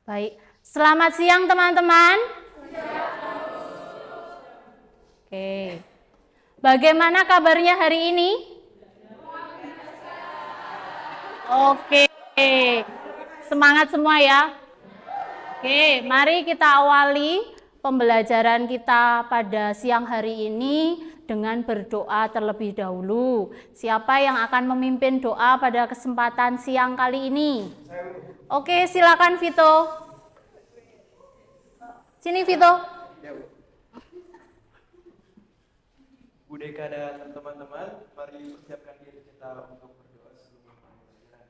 Baik, selamat siang teman-teman. Oke, bagaimana kabarnya hari ini? Oke, semangat semua ya. Oke, mari kita awali pembelajaran kita pada siang hari ini dengan berdoa terlebih dahulu. Siapa yang akan memimpin doa pada kesempatan siang kali ini? Oke, silakan Vito. Sini Vito. Bu Deka dan teman-teman, mari persiapkan diri kita untuk berdoa sebelum pembelajaran.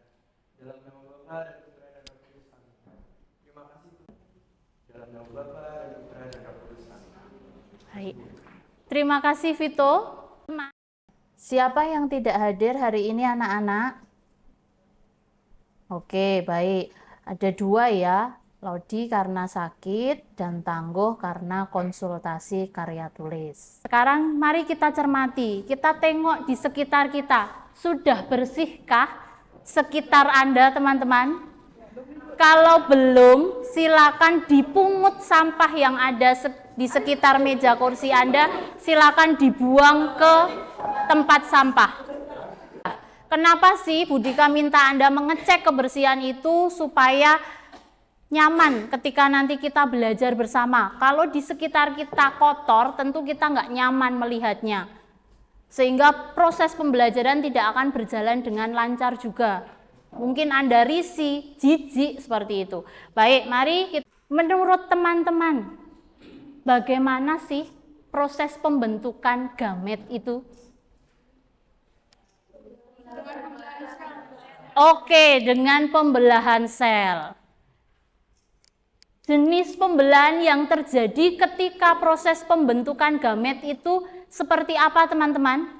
Dalam nama Bapa dan Putra dan Roh Kudus. Amin. Terima kasih. Dalam nama Bapa dan Putra dan Roh Kudus. Amin. Baik. Terima kasih Vito. Siapa yang tidak hadir hari ini anak-anak? Oke, baik. Ada dua ya. Lodi karena sakit dan Tangguh karena konsultasi karya tulis. Sekarang mari kita cermati. Kita tengok di sekitar kita. Sudah bersihkah sekitar Anda, teman-teman? Kalau belum, silakan dipungut sampah yang ada di sekitar meja kursi Anda. Silakan dibuang ke tempat sampah. Kenapa sih Bu Dika minta Anda mengecek kebersihan itu supaya nyaman ketika nanti kita belajar bersama. Kalau di sekitar kita kotor, tentu kita nggak nyaman melihatnya. Sehingga proses pembelajaran tidak akan berjalan dengan lancar juga. Mungkin Anda risih, jijik seperti itu. Baik, mari kita, menurut teman-teman, bagaimana sih proses pembentukan gamet itu? Oke, dengan pembelahan sel. Jenis pembelahan yang terjadi ketika proses pembentukan gamet itu seperti apa teman-teman?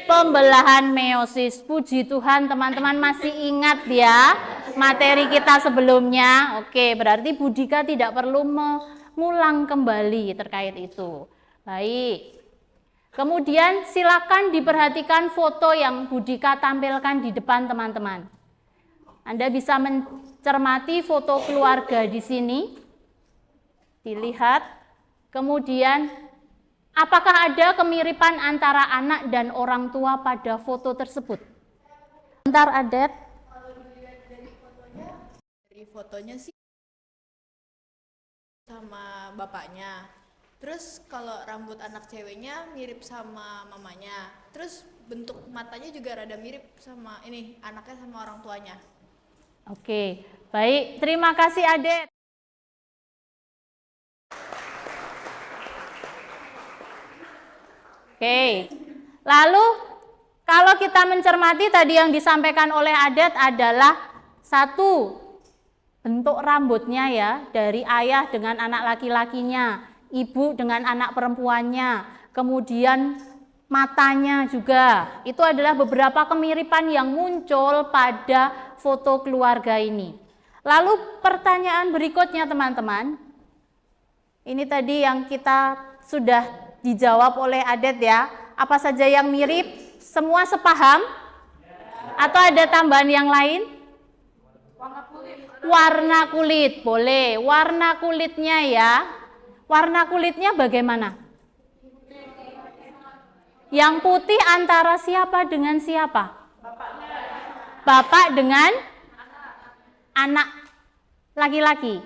Pembelahan meiosis. Puji Tuhan teman-teman masih ingat ya materi kita sebelumnya. Oke, berarti Bu Dika tidak perlu mengulang kembali terkait itu. Baik. Kemudian silakan diperhatikan foto yang Bu Dika tampilkan di depan teman-teman. Anda bisa mencermati foto keluarga di sini. Dilihat. Kemudian, apakah ada kemiripan antara anak dan orang tua pada foto tersebut? Bentar, Adet. Kalau dilihat dari fotonya sih sama bapaknya. Terus kalau rambut anak ceweknya mirip sama mamanya. Terus bentuk matanya juga rada mirip sama ini, anaknya sama orang tuanya. Oke, baik. Terima kasih Adet. Oke, lalu kalau kita mencermati tadi yang disampaikan oleh Adet adalah satu, bentuk rambutnya ya, dari ayah dengan anak laki-lakinya, ibu dengan anak perempuannya, kemudian matanya juga. Itu adalah beberapa kemiripan yang muncul pada foto keluarga ini. Lalu pertanyaan berikutnya teman-teman. Ini tadi yang kita sudah dijawab oleh Adet ya. Apa saja yang mirip? Semua sepaham? Atau ada tambahan yang lain? Warna kulit, boleh. Warna kulitnya ya. Warna kulitnya bagaimana? Yang putih antara siapa dengan siapa? Bapak dengan anak laki-laki.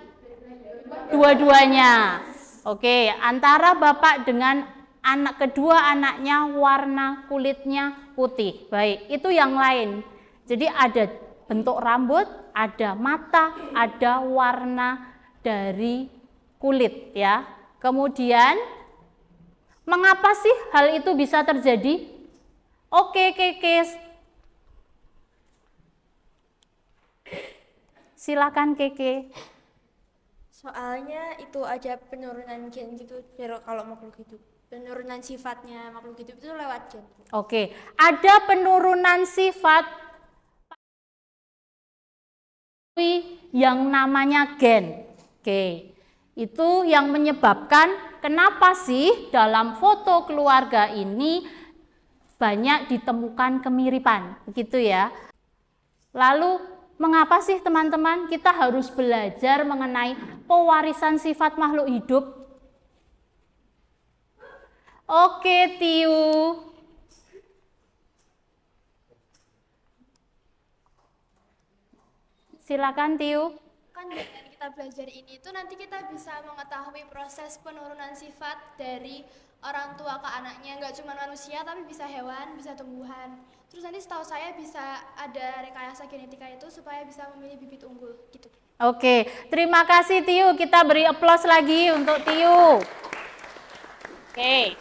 Dua-duanya. Oke, antara bapak dengan anak kedua anaknya warna kulitnya putih. Baik, itu yang lain. Jadi ada bentuk rambut, ada mata, ada warna dari kulit ya. Kemudian mengapa sih hal itu bisa terjadi? Oke, Keke. Silakan Keke. Soalnya itu aja penurunan gen gitu kalau makhluk hidup. Penurunan sifatnya makhluk hidup itu lewat gen. Oke, ada penurunan sifat yang namanya gen. Oke. Itu yang menyebabkan kenapa sih dalam foto keluarga ini banyak ditemukan kemiripan, begitu ya. Lalu Mengapa sih teman-teman kita harus belajar mengenai pewarisan sifat makhluk hidup? Oke, Tiu. Silakan, Tiu. Kan dengan kita belajar ini itu nanti kita bisa mengetahui proses penurunan sifat dari orang tua ke anaknya, nggak cuma manusia tapi bisa hewan, bisa tumbuhan. Terus nanti setahu saya bisa ada rekayasa genetika itu supaya bisa memilih bibit unggul gitu. Oke, terima kasih Tiu. Kita beri aplaus lagi untuk Tiu. Oke.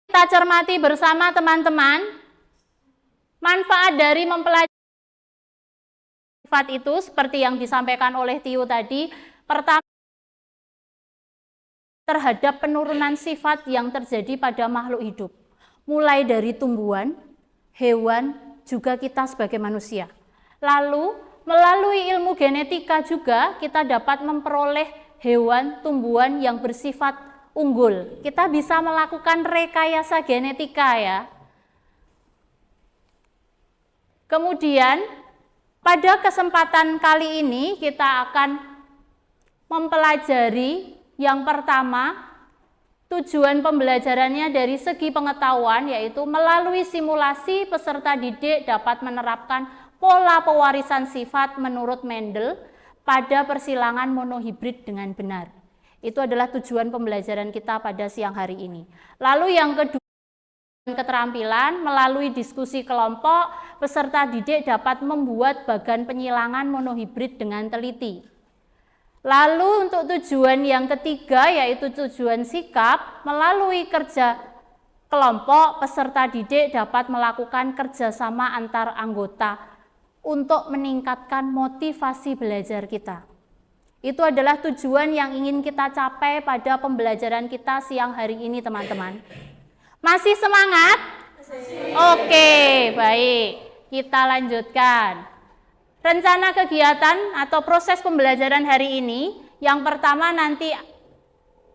Kita cermati bersama teman-teman manfaat dari mempelajari sifat itu seperti yang disampaikan oleh Tiu tadi. Pertama, terhadap penurunan sifat yang terjadi pada makhluk hidup. Mulai dari tumbuhan, hewan, juga kita sebagai manusia. Lalu, melalui ilmu genetika juga kita dapat memperoleh hewan, tumbuhan yang bersifat unggul. Kita bisa melakukan rekayasa genetika ya. Kemudian, pada kesempatan kali ini kita akan mempelajari yang pertama, tujuan pembelajarannya dari segi pengetahuan, yaitu melalui simulasi peserta didik dapat menerapkan pola pewarisan sifat menurut Mendel pada persilangan monohibrid dengan benar. Itu adalah tujuan pembelajaran kita pada siang hari ini. Lalu yang kedua, keterampilan melalui diskusi kelompok, peserta didik dapat membuat bagan penyilangan monohibrid dengan teliti. Lalu untuk tujuan yang ketiga yaitu tujuan sikap, melalui kerja kelompok, peserta didik dapat melakukan kerjasama antar anggota untuk meningkatkan motivasi belajar kita. Itu adalah tujuan yang ingin kita capai pada pembelajaran kita siang hari ini teman-teman. Masih semangat? Oke, baik. Kita lanjutkan. Rencana kegiatan atau proses pembelajaran hari ini, yang pertama nanti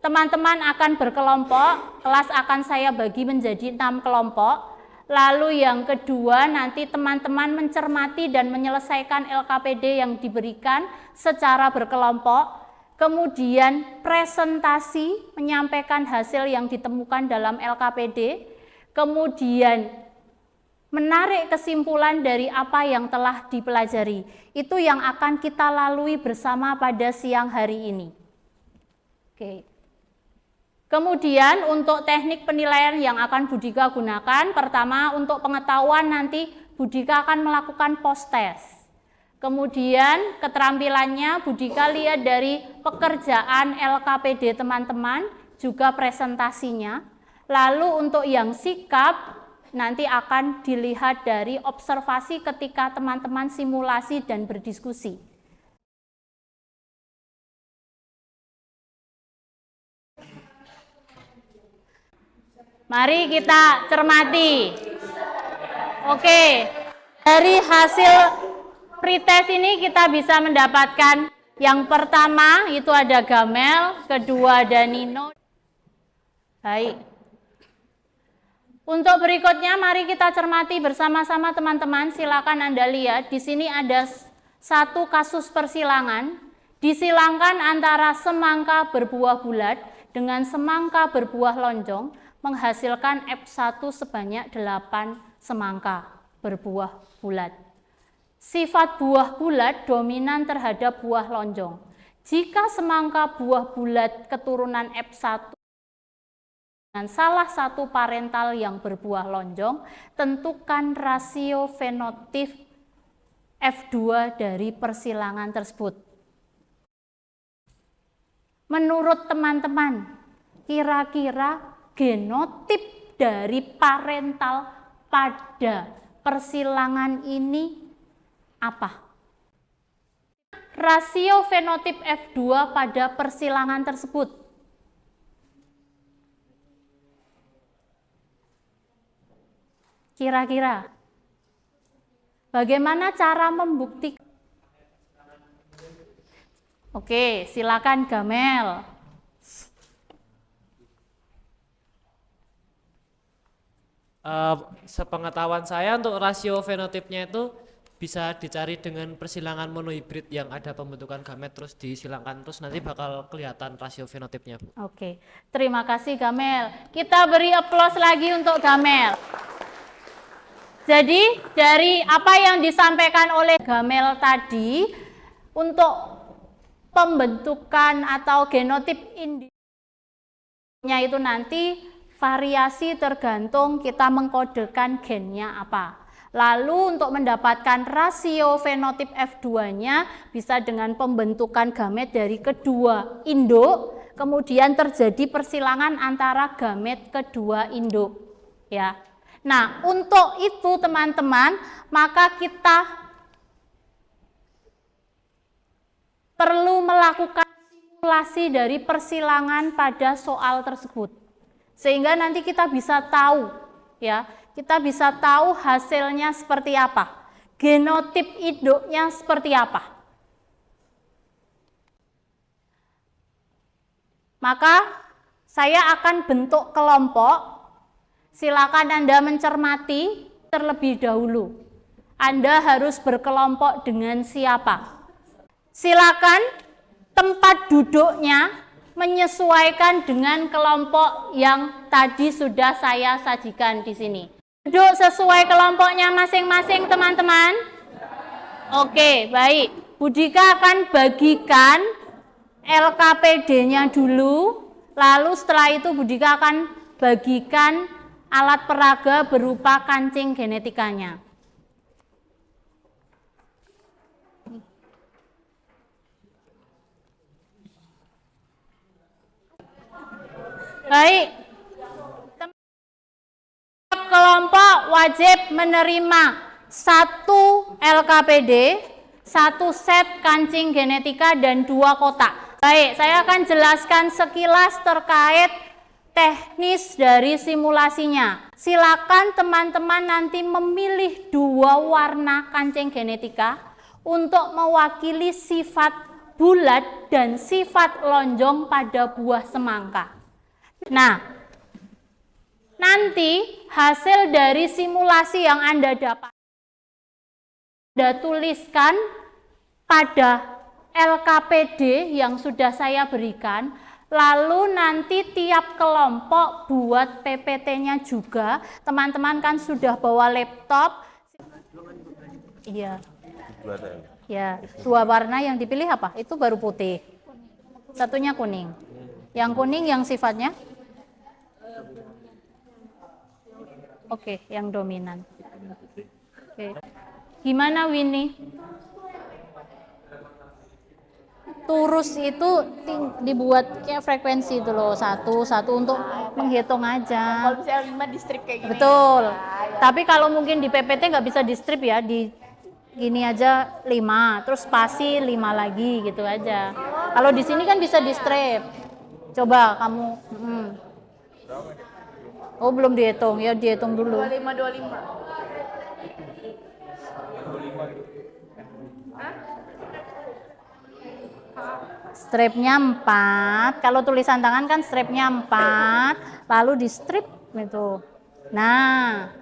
teman-teman akan berkelompok, kelas akan saya bagi menjadi 6 kelompok. Lalu yang kedua nanti teman-teman mencermati dan menyelesaikan LKPD yang diberikan secara berkelompok. Kemudian presentasi menyampaikan hasil yang ditemukan dalam LKPD, kemudian menarik kesimpulan dari apa yang telah dipelajari. Itu yang akan kita lalui bersama pada siang hari ini. Oke. Kemudian untuk teknik penilaian yang akan Budika gunakan, pertama untuk pengetahuan nanti Budika akan melakukan post test. Kemudian keterampilannya Budika lihat dari pekerjaan LKPD teman-teman, juga presentasinya. Lalu untuk yang sikap nanti akan dilihat dari observasi ketika teman-teman simulasi dan berdiskusi. Mari kita cermati. Oke, dari hasil pretest ini kita bisa mendapatkan yang pertama itu ada Gamel, kedua ada Nino. Baik. Untuk berikutnya mari kita cermati bersama-sama teman-teman. Silakan Anda lihat di sini ada satu kasus persilangan. Disilangkan antara semangka berbuah bulat dengan semangka berbuah lonjong menghasilkan F1 sebanyak 8 semangka berbuah bulat. Sifat buah bulat dominan terhadap buah lonjong. Jika semangka buah bulat keturunan F1 dengan salah satu parental yang berbuah lonjong, tentukan rasio fenotip F2 dari persilangan tersebut. Menurut teman-teman, kira-kira genotip dari parental pada persilangan ini apa? Rasio fenotip F2 pada persilangan tersebut. Kira-kira bagaimana cara membuktikan? Oke, silakan Gamel. Sepengetahuan saya untuk rasio fenotipnya itu bisa dicari dengan persilangan monohibrid yang ada pembentukan gamet terus disilangkan terus nanti bakal kelihatan rasio fenotipnya, Bu. Oke, terima kasih Gamel. Kita beri aplaus lagi untuk Gamel. Jadi dari apa yang disampaikan oleh Gamel tadi, untuk pembentukan atau genotip indinya itu nanti variasi tergantung kita mengkodekan gennya apa. Lalu untuk mendapatkan rasio fenotip F2-nya bisa dengan pembentukan gamet dari kedua induk, kemudian terjadi persilangan antara gamet kedua induk. Ya. Nah, untuk itu teman-teman, maka kita perlu melakukan simulasi dari persilangan pada soal tersebut. Sehingga nanti kita bisa tahu, ya, kita bisa tahu hasilnya seperti apa, genotip induknya seperti apa. Maka saya akan bentuk kelompok, silakan Anda mencermati terlebih dahulu. Anda harus berkelompok dengan siapa? Silakan tempat duduknya menyesuaikan dengan kelompok yang tadi sudah saya sajikan di sini. Duduk sesuai kelompoknya masing-masing teman-teman. Oke, baik. Budika akan bagikan LKPD-nya dulu, lalu setelah itu Budika akan bagikan alat peraga berupa kancing genetikanya. Baik, kelompok wajib menerima 1 LKPD, 1 set kancing genetika, dan 2 kotak. Baik, saya akan jelaskan sekilas terkait teknis dari simulasinya. Silakan teman-teman nanti memilih 2 warna kancing genetika untuk mewakili sifat bulat dan sifat lonjong pada buah semangka. Nah, nanti hasil dari simulasi yang Anda dapat, Anda tuliskan pada LKPD yang sudah saya berikan, lalu nanti tiap kelompok buat PPT-nya juga. Teman-teman kan sudah bawa laptop. Iya. Ya, 2 warna yang dipilih apa? Itu baru putih. Satunya kuning. Yang kuning yang sifatnya? Oke, yang dominan. Oke. Gimana Winnie? Turus itu dibuat kayak frekuensi itu loh, satu untuk menghitung aja. Kalau misalnya 5 di strip kayak gini. Betul. Tapi kalau mungkin di PPT nggak bisa di strip ya, di gini aja 5, terus spasi 5 lagi gitu aja. Kalau di sini kan bisa di strip. Coba kamu. Oh belum dihitung, ya dihitung dulu. 25. Stripnya 4, kalau tulisan tangan kan stripnya 4, lalu di strip gitu. Nah,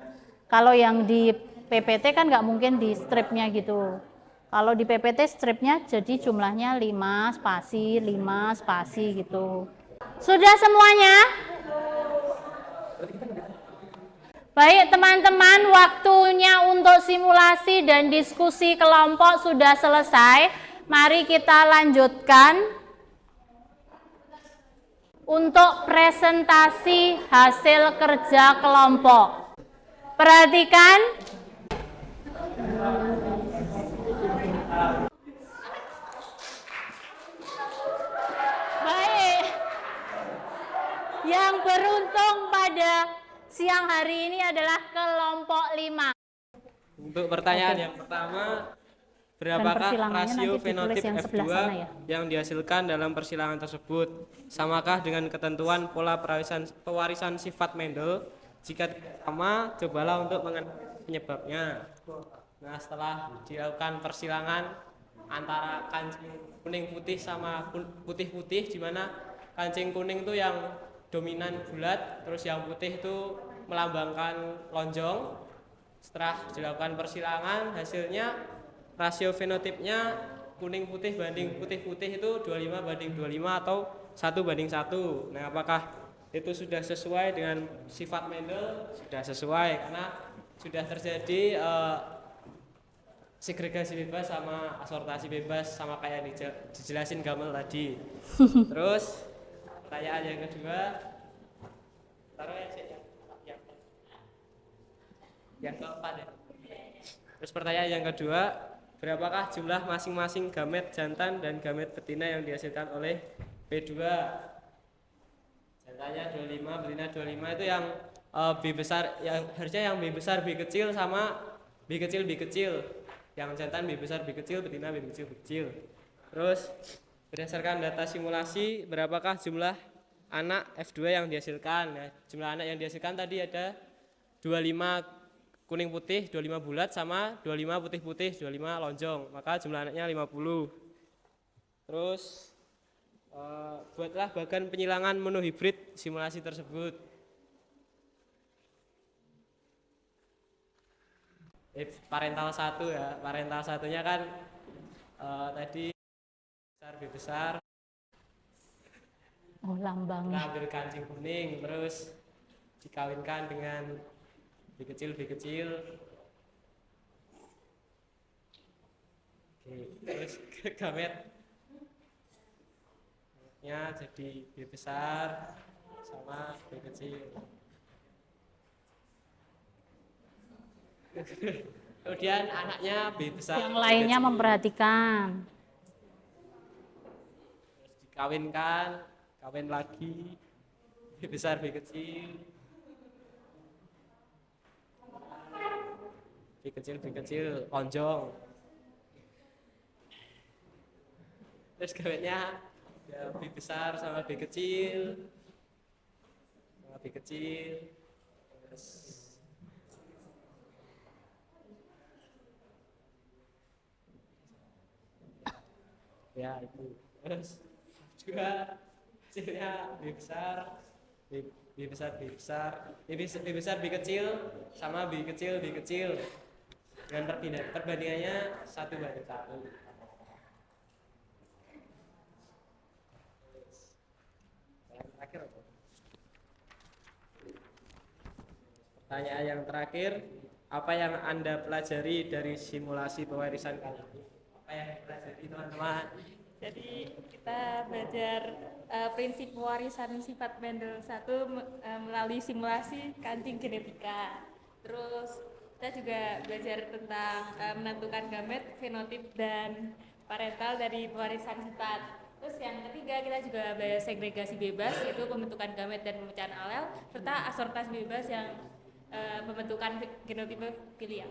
kalau yang di PPT kan nggak mungkin di stripnya gitu. Kalau di PPT stripnya jadi jumlahnya 5 spasi gitu. Sudah semuanya? Baik teman-teman, waktunya untuk simulasi dan diskusi kelompok sudah selesai. Mari kita lanjutkan untuk presentasi hasil kerja kelompok. Perhatikan. Baik. Yang beruntung pada siang hari ini adalah kelompok 5. Untuk pertanyaan yang pertama, berapakah rasio fenotip F2 yang dihasilkan dalam persilangan tersebut? Samakah dengan ketentuan pola pewarisan sifat Mendel? Jika tidak sama, cobalah untuk mengenali penyebabnya. Nah, setelah dilakukan persilangan antara kancing kuning putih sama putih putih, di mana kancing kuning itu yang dominan bulat, terus yang putih itu melambangkan lonjong. Setelah dilakukan persilangan, hasilnya rasio fenotipnya kuning putih banding putih putih itu 25 banding 25 atau 1 banding 1. Nah, apakah itu sudah sesuai dengan sifat Mendel? Sudah sesuai karena sudah terjadi segregasi bebas sama asortasi bebas sama kayak dijelasin Gamel tadi. Terus pertanyaan yang kedua, taruh yang keempat ya. Terus pertanyaan yang kedua, berapakah jumlah masing-masing gamet jantan dan gamet betina yang dihasilkan oleh P2? Jantannya 25, betina 25 itu yang B besar, yang harusnya yang B besar B kecil sama B kecil B kecil. Yang jantan B besar B kecil, betina B kecil B kecil. Terus berdasarkan data simulasi, berapakah jumlah anak F2 yang dihasilkan? Ya, jumlah anak yang dihasilkan tadi ada 25 kuning putih, 25 bulat sama 25 putih putih, 25 lonjong. Maka jumlah anaknya 50. Terus buatlah bagan penyilangan monohibrid simulasi tersebut. Parental 1 ya, parental satunya kan tadi besar B besar. Oh, lambangnya. Ambil kancing kuning, terus dikawinkan dengan B kecil B kecil. Oke, terus gametnya jadi B besar sama B kecil. Kemudian anaknya B besar. Yang lainnya memperhatikan. Terus dikawinkan, kawin lagi B besar B kecil. B kecil lonjong. Terus gametnya ya B besar sama B kecil sama B kecil. Terus ya itu. Terus juga hasilnya B besar B besar B besar B besar B kecil sama B kecil B kecil dengan perbandingannya 1 banding 1. Yang terakhir apa? Pertanyaan yang terakhir, apa yang Anda pelajari dari simulasi pewarisan kali ini? Apa yang dipelajari teman-teman? Jadi kita belajar prinsip pewarisan sifat Mendel 1 melalui simulasi kancing genetika. Terus kita juga belajar tentang menentukan gamet, fenotip, dan parental dari pewarisan sifat. Terus yang ketiga kita juga belajar segregasi bebas, yaitu pembentukan gamet dan pemecahan alel, serta asortasi bebas yang pembentukan genotipe filial.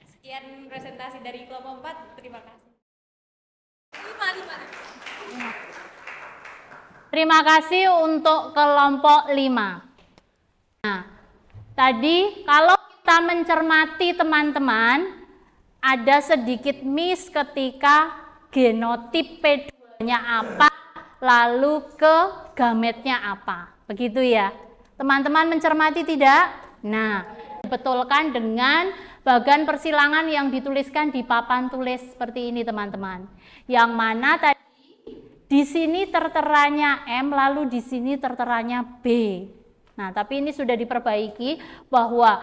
Sekian presentasi dari kelompok 4, terima kasih. Terima kasih untuk kelompok 5. Nah, tadi kalau kita mencermati teman-teman, ada sedikit miss ketika genotip P2-nya apa, lalu ke gametnya apa. Begitu ya. Teman-teman mencermati tidak? Nah, dibetulkan dengan bagan persilangan yang dituliskan di papan tulis seperti ini teman-teman. Yang mana tadi di sini terteranya M, lalu di sini terteranya B. Nah, tapi ini sudah diperbaiki bahwa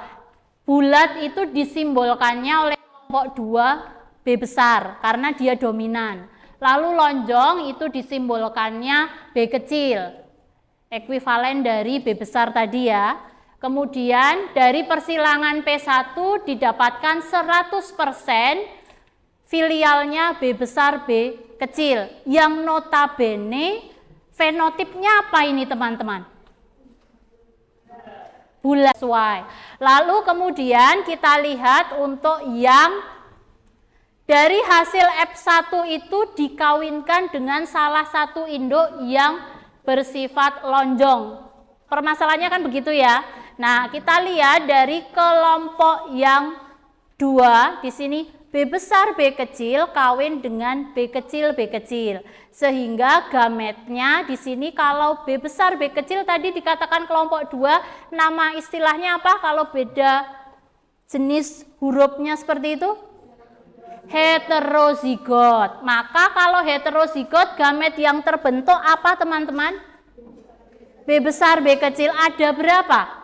bulat itu disimbolkannya oleh kelompok 2 B besar karena dia dominan. Lalu lonjong itu disimbolkannya B kecil, ekuivalen dari B besar tadi ya. Kemudian dari persilangan P1 didapatkan 100% filialnya B besar B kecil, yang notabene fenotipnya apa ini teman-teman? Bulat sesuai. Lalu kemudian kita lihat untuk yang dari hasil F1 itu dikawinkan dengan salah satu induk yang bersifat lonjong. Permasalahannya kan begitu ya. Nah, kita lihat dari kelompok yang 2 di sini B besar B kecil kawin dengan B kecil B kecil. Sehingga gametnya di sini kalau B besar B kecil tadi dikatakan kelompok 2, nama istilahnya apa kalau beda jenis hurufnya seperti itu? Heterozigot. Maka kalau heterozigot gamet yang terbentuk apa teman-teman? B besar B kecil ada berapa?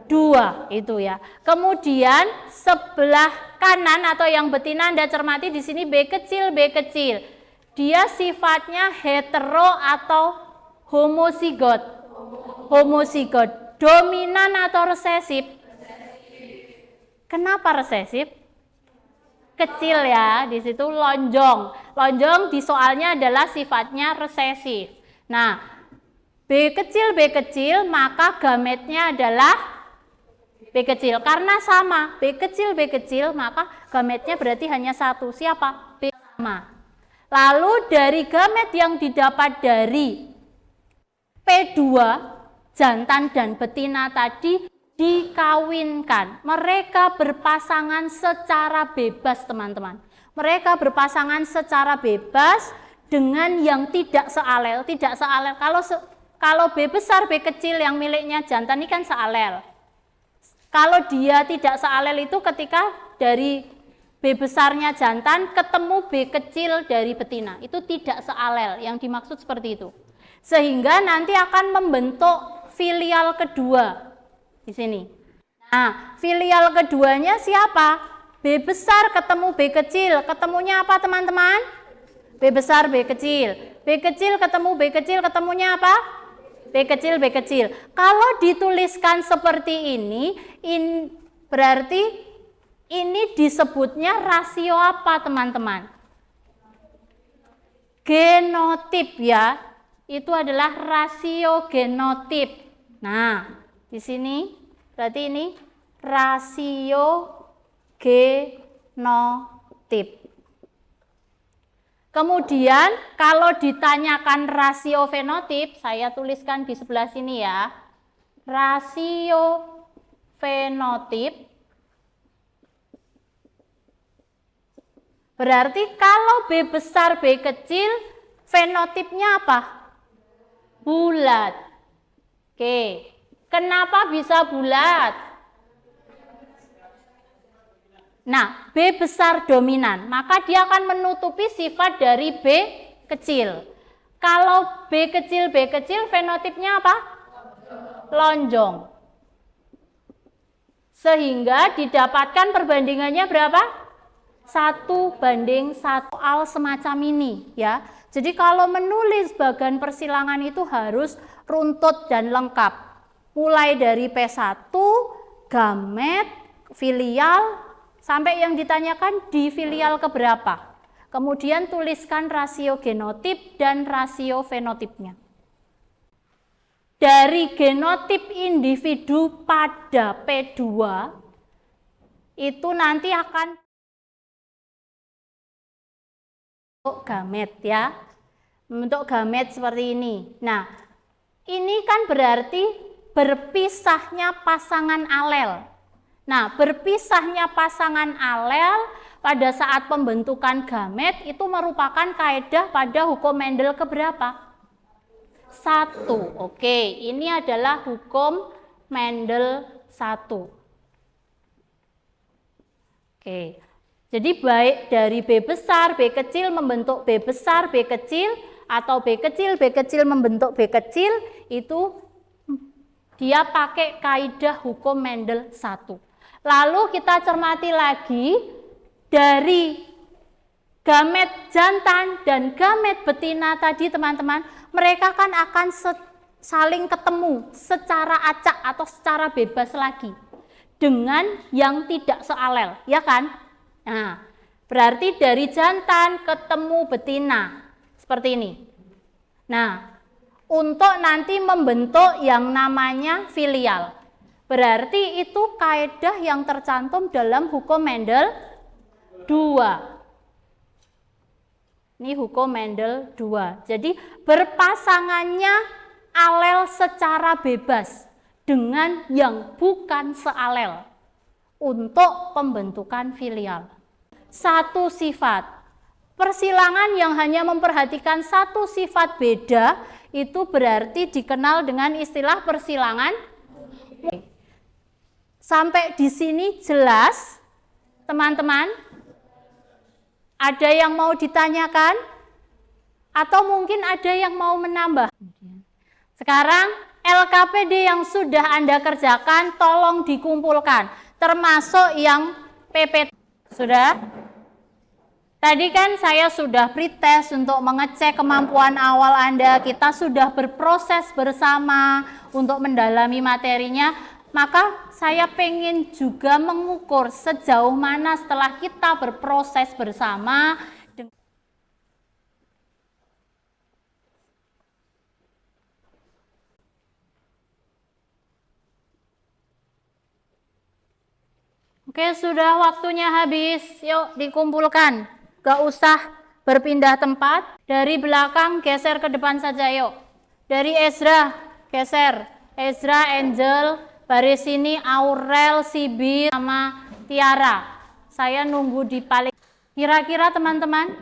2 itu ya. Kemudian sebelah kanan atau yang betina Anda cermati di sini B kecil B kecil. Dia sifatnya hetero atau homozigot? Homozigot. Dominan atau resesif? Kenapa resesif? Kecil ya, di situ lonjong. Lonjong di soalnya adalah sifatnya resesif. Nah, B kecil maka gametnya adalah B kecil. Karena sama B kecil maka gametnya berarti hanya satu. Siapa? B sama. Lalu dari gamet yang didapat dari P2 jantan dan betina tadi dikawinkan. Mereka berpasangan secara bebas teman-teman. Mereka berpasangan secara bebas dengan yang tidak sealel. Tidak sealel. Kalau B besar B kecil yang miliknya jantan ini kan sealel. Kalau dia tidak sealel itu ketika dari B besarnya jantan ketemu B kecil dari betina. Itu tidak sealel, yang dimaksud seperti itu. Sehingga nanti akan membentuk filial kedua di sini. Nah, filial keduanya siapa? B besar ketemu B kecil. Ketemunya apa teman-teman? B besar B kecil. B kecil ketemu B kecil, ketemunya apa? B kecil B kecil. Kalau dituliskan seperti ini berarti ini disebutnya rasio apa teman-teman? Genotip ya. Itu adalah rasio genotip. Nah, di sini berarti ini rasio genotip. Kemudian kalau ditanyakan rasio fenotip, saya tuliskan di sebelah sini ya. Rasio fenotip berarti kalau B besar B kecil fenotipnya apa? Bulat. Oke. Kenapa bisa bulat? Nah, B besar dominan, maka dia akan menutupi sifat dari B kecil. Kalau B kecil fenotipnya apa? Lonjong. Sehingga didapatkan perbandingannya berapa? 1:1 soal semacam ini ya. Jadi kalau menulis bagan persilangan itu harus runtut dan lengkap. Mulai dari P1, gamet, filial, sampai yang ditanyakan di filial keberapa. Kemudian tuliskan rasio genotip dan rasio fenotipnya. Dari genotip individu pada P2 itu nanti akan untuk gamet ya. Untuk gamet seperti ini. Nah, ini kan berarti berpisahnya pasangan alel. Nah, berpisahnya pasangan alel pada saat pembentukan gamet itu merupakan kaedah pada hukum Mendel keberapa? 1. Oke, ini adalah hukum Mendel 1. Oke, jadi baik dari B besar, B kecil membentuk B besar, B kecil, atau B kecil membentuk B kecil, itu dia pakai kaidah hukum Mendel 1. Lalu kita cermati lagi dari gamet jantan dan gamet betina tadi teman-teman, mereka kan akan saling ketemu secara acak atau secara bebas lagi dengan yang tidak sealel, ya kan? Nah, berarti dari jantan ketemu betina seperti ini. Nah, untuk nanti membentuk yang namanya filial. Berarti itu kaedah yang tercantum dalam hukum Mendel 2. Ini hukum Mendel 2. Jadi berpasangannya alel secara bebas dengan yang bukan sealel untuk pembentukan filial. satu sifat. Persilangan yang hanya memperhatikan satu sifat beda itu berarti dikenal dengan istilah persilangan. Sampai di sini jelas, teman-teman? Ada yang mau ditanyakan? Atau mungkin ada yang mau menambah? Sekarang LKPD yang sudah Anda kerjakan tolong dikumpulkan, termasuk yang PPT. Sudah? Tadi kan saya sudah pretest untuk mengecek kemampuan awal Anda, kita sudah berproses bersama untuk mendalami materinya, maka saya pengen juga mengukur sejauh mana setelah kita berproses bersama. Oke, sudah waktunya habis, yuk dikumpulkan. Gak usah berpindah tempat, dari belakang geser ke depan saja yuk. Dari Ezra, geser. Ezra, Angel, baris sini Aurel, Sibir, sama Tiara. Saya nunggu di paling. Kira-kira teman-teman,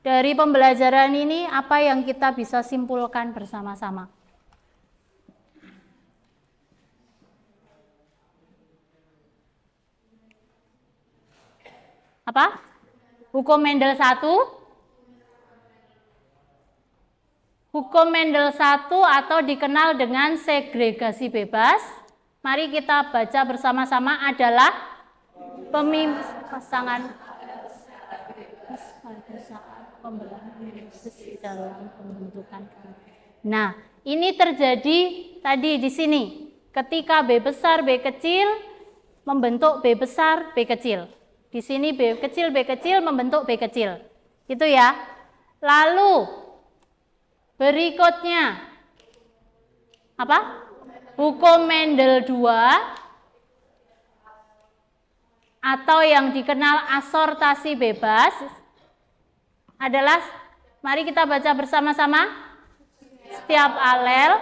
dari pembelajaran ini apa yang kita bisa simpulkan bersama-sama? Apa? Hukum Mendel 1? Hukum Mendel 1 atau dikenal dengan segregasi bebas. Mari kita baca bersama-sama adalah pasangan dalam pembentukan. Nah, ini terjadi tadi di sini. Ketika B besar, B kecil membentuk B besar, B kecil. Di sini B kecil membentuk B kecil. Gitu ya. Lalu berikutnya apa? Hukum Mendel 2 atau yang dikenal asortasi bebas adalah, mari kita baca bersama-sama. Setiap alel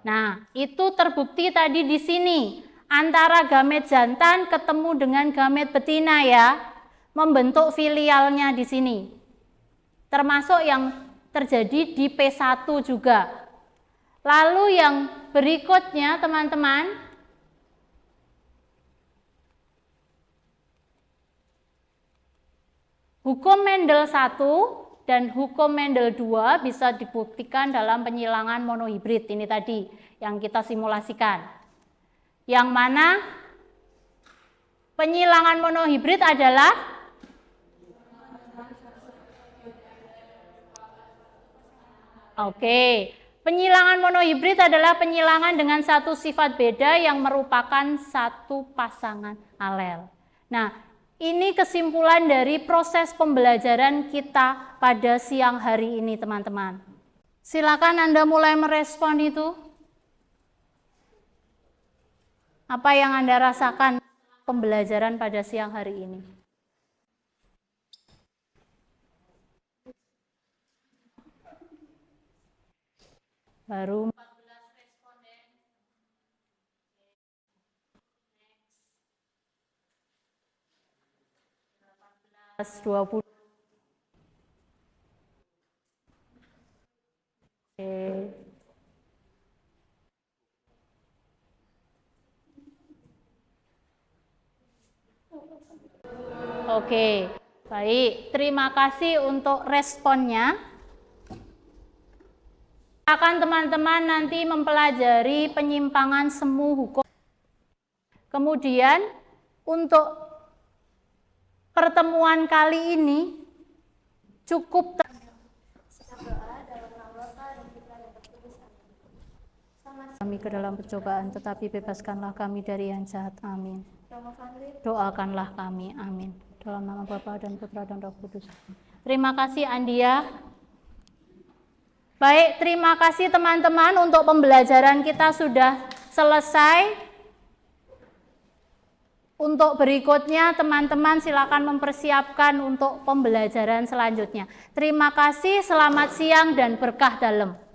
Nah, itu terbukti tadi di sini. Antara gamet jantan ketemu dengan gamet betina ya. Membentuk filialnya di sini. Termasuk yang terjadi di P1 juga. Lalu yang berikutnya teman-teman. Hukum Mendel 1 dan hukum Mendel 2 bisa dibuktikan dalam penyilangan monohibrid ini tadi yang kita simulasikan. Yang mana penyilangan monohibrid adalah penyilangan monohibrid adalah penyilangan dengan satu sifat beda yang merupakan satu pasangan alel. Nah, ini kesimpulan dari proses pembelajaran kita pada siang hari ini, teman-teman. Silakan Anda mulai merespon itu. Apa yang Anda rasakan pembelajaran pada siang hari ini? Baru 20. Oke, baik. Terima kasih untuk responnya. Akan teman-teman nanti mempelajari penyimpangan semu hukum. Kemudian untuk pertemuan kali ini cukup kami ke dalam percobaan, tetapi bebaskanlah kami dari yang jahat. Amin. Doakanlah kami. Amin. Dalam nama Bapa dan Putra dan Roh Kudus. Terima kasih Andia. Baik, terima kasih teman-teman untuk pembelajaran kita sudah selesai. Untuk berikutnya teman-teman silakan mempersiapkan untuk pembelajaran selanjutnya. Terima kasih, selamat siang dan berkah dalam.